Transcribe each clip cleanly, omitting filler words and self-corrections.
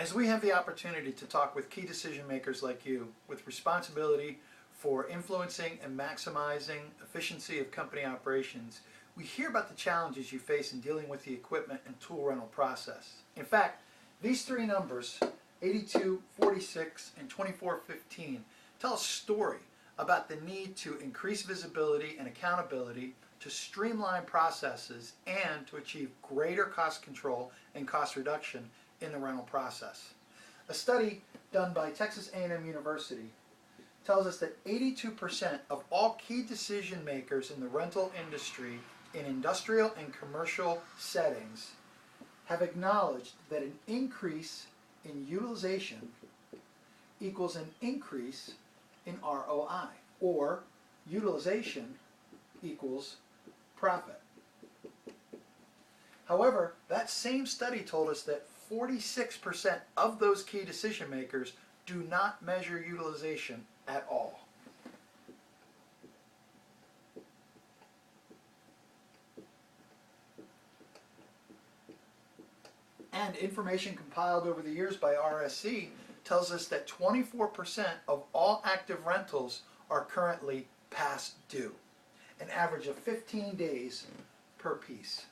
As we have the opportunity to talk with key decision makers like you with responsibility for influencing and maximizing efficiency of company operations, we hear about the challenges you face in dealing with the equipment and tool rental process. In fact, these three numbers, 82, 46, and 2415, tell a story about the need to increase visibility and accountability, to streamline processes, and to achieve greater cost control and cost reduction in the rental process. A study done by Texas A&M University tells us that 82% of all key decision makers in the rental industry in industrial and commercial settings have acknowledged that an increase in utilization equals an increase in ROI, or utilization equals profit. However, that same study told us that 46% of those key decision makers do not measure utilization at all. And information compiled over the years by RSC tells us that 24% of all active rentals are currently past due, an average of 15 days per piece.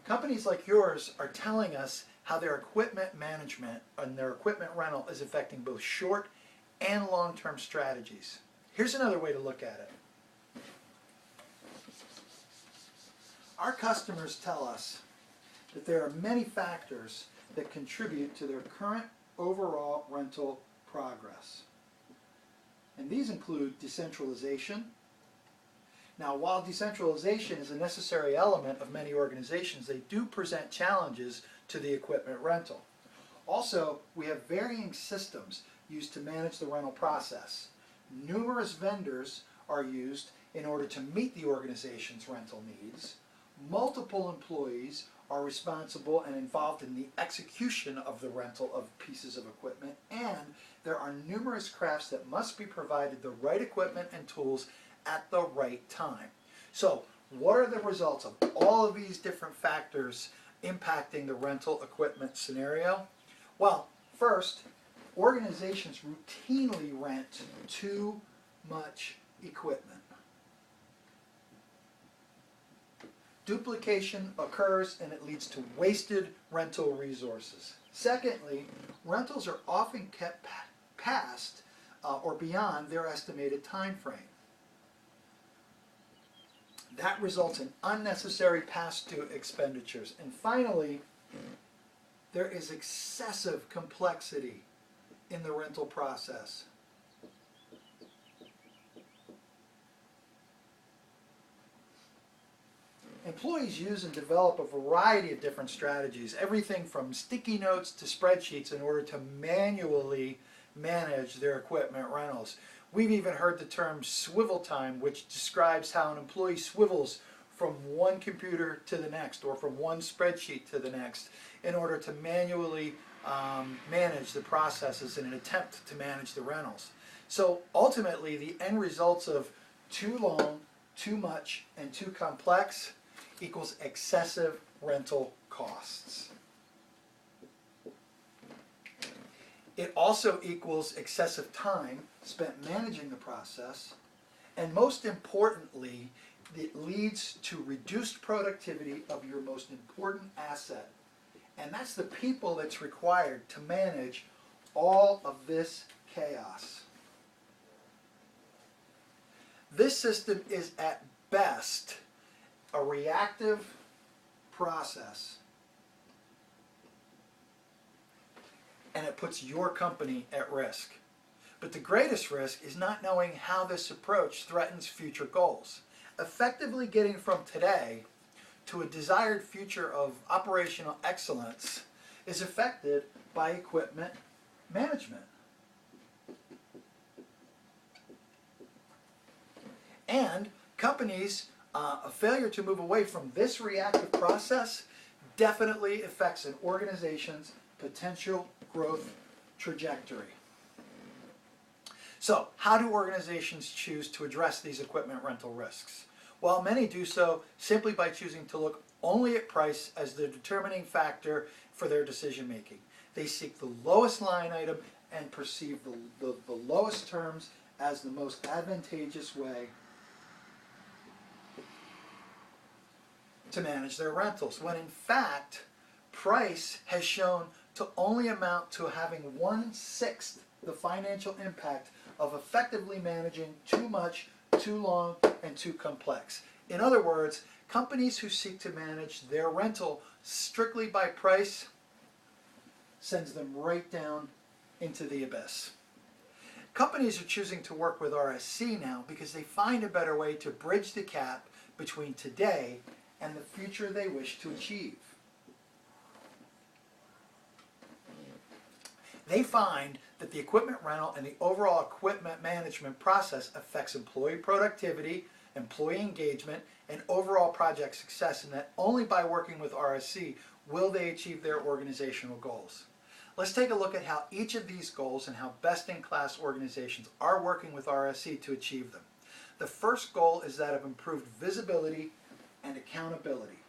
Companies like yours are telling us how their equipment management and their equipment rental is affecting both short and long-term strategies. Here's another way to look at it. Our customers tell us that there are many factors that contribute to their current overall rental progress. And these include decentralization. Now, while decentralization is a necessary element of many organizations, they do present challenges to the equipment rental. Also, we have varying systems used to manage the rental process. Numerous vendors are used in order to meet the organization's rental needs. Multiple employees are responsible and involved in the execution of the rental of pieces of equipment, and there are numerous crafts that must be provided the right equipment and tools at the right time. So, what are the results of all of these different factors impacting the rental equipment scenario? Well, first, organizations routinely rent too much equipment. Duplication occurs and it leads to wasted rental resources. Secondly, rentals are often kept past or beyond their estimated time frame. That results in unnecessary past due expenditures. And finally, there is excessive complexity in the rental process. Employees use and develop a variety of different strategies, everything from sticky notes to spreadsheets, in order to manually manage their equipment rentals. We've even heard the term swivel time, which describes how an employee swivels from one computer to the next or from one spreadsheet to the next in order to manually manage the processes in an attempt to manage the rentals. So ultimately, the end results of too long, too much, and too complex equals excessive rental costs. It also equals excessive time spent managing the process, and most importantly, it leads to reduced productivity of your most important asset, and that's the people that's required to manage all of this chaos. This system is at best a reactive process, and it puts your company at risk. But the greatest risk is not knowing how this approach threatens future goals. Effectively getting from today to a desired future of operational excellence is affected by equipment management. And companies, a failure to move away from this reactive process definitely affects an organization's potential growth trajectory. So, how do organizations choose to address these equipment rental risks? while many do so simply by choosing to look only at price as the determining factor for their decision making. They seek the lowest line item and perceive the lowest terms as the most advantageous way to manage their rentals, when in fact, price has shown to only amount to having 1/6 the financial impact of effectively managing too much, too long, and too complex. In other words, companies who seek to manage their rental strictly by price sends them right down into the abyss. Companies are choosing to work with RSC now because they find a better way to bridge the gap between today and the future they wish to achieve. They find that the equipment rental and the overall equipment management process affects employee productivity, employee engagement, and overall project success, and that only by working with RSC will they achieve their organizational goals. Let's take a look at how each of these goals and how best-in-class organizations are working with RSC to achieve them. The first goal is that of improved visibility and accountability.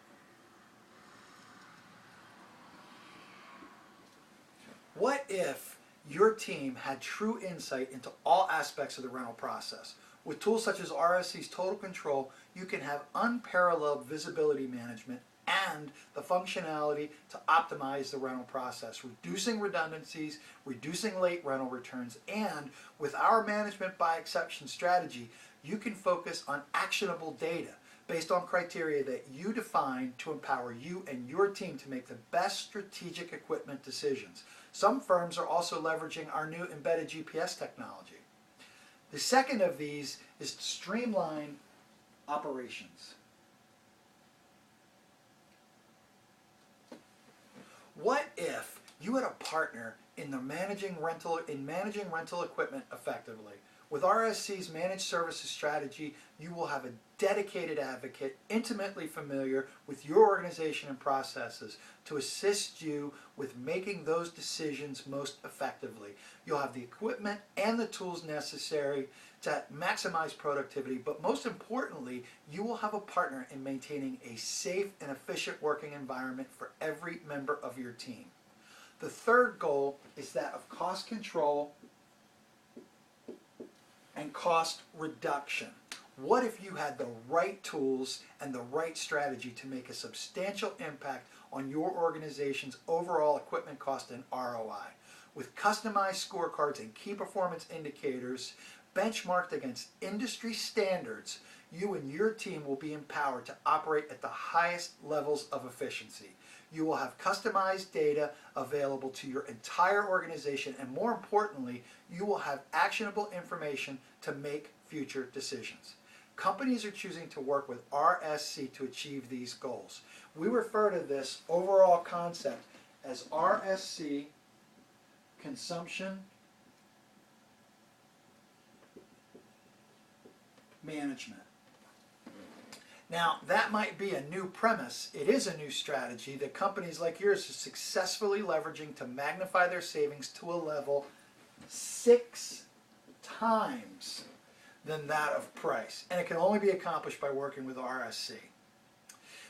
What if your team had true insight into all aspects of the rental process? With tools such as RSC's Total Control, you can have unparalleled visibility management and the functionality to optimize the rental process, reducing redundancies, reducing late rental returns, and with our management by exception strategy, you can focus on actionable data based on criteria that you define to empower you and your team to make the best strategic equipment decisions. Some firms are also leveraging our new embedded GPS technology. The second of these is to streamline operations. What if you had a partner in managing rental equipment effectively? With RSC's managed services strategy, you will have a dedicated advocate intimately familiar with your organization and processes to assist you with making those decisions most effectively. You'll have the equipment and the tools necessary to maximize productivity, but most importantly, you will have a partner in maintaining a safe and efficient working environment for every member of your team. The third goal is that of cost control and cost reduction. What if you had the right tools and the right strategy to make a substantial impact on your organization's overall equipment cost and ROI? With customized scorecards and key performance indicators benchmarked against industry standards, you and your team will be empowered to operate at the highest levels of efficiency. You will have customized data available to your entire organization, and more importantly, you will have actionable information to make future decisions. Companies are choosing to work with RSC to achieve these goals. We refer to this overall concept as RSC consumption management. Now, that might be a new premise. It is a new strategy that companies like yours are successfully leveraging to magnify their savings to a level 6 times than that of price. And it can only be accomplished by working with RSC.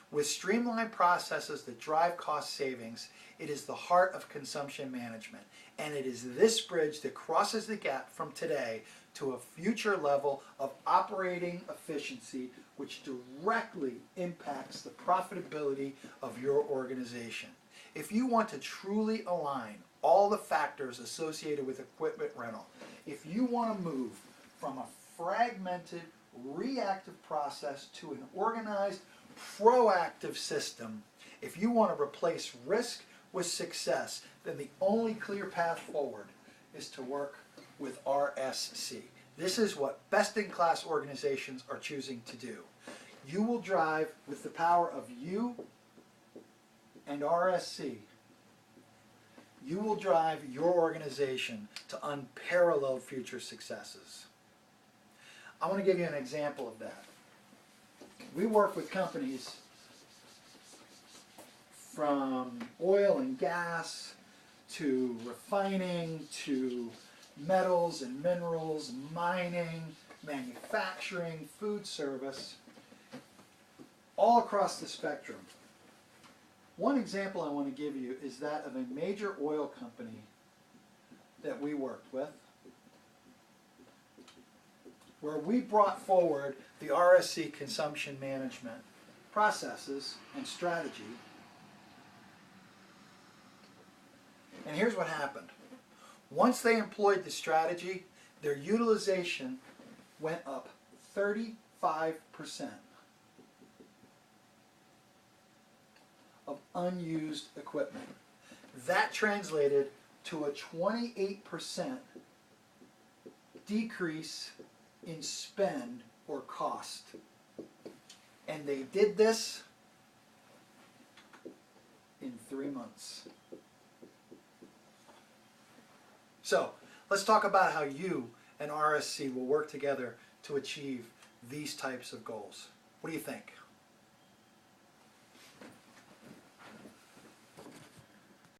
With streamlined processes that drive cost savings, it is the heart of consumption management. And it is this bridge that crosses the gap from today to a future level of operating efficiency, which directly impacts the profitability of your organization. If you want to truly align all the factors associated with equipment rental, if you want to move from a fragmented, reactive process to an organized, proactive system, if you want to replace risk with success, then the only clear path forward is to work with RSC. This is what best-in-class organizations are choosing to do. You will drive, with the power of you and RSC, you will drive your organization to unparalleled future successes. I want to give you an example of that. We work with companies from oil and gas to refining to metals and minerals, mining, manufacturing, food service. all across the spectrum. One example I want to give you is that of a major oil company that we worked with, where we brought forward the RSC consumption management processes and strategy. And here's what happened. Once they employed the strategy, their utilization went up 35% of unused equipment. That translated to a 28% decrease in spend or cost. And they did this in 3 months. So, let's talk about how you and RSC will work together to achieve these types of goals. What do you think?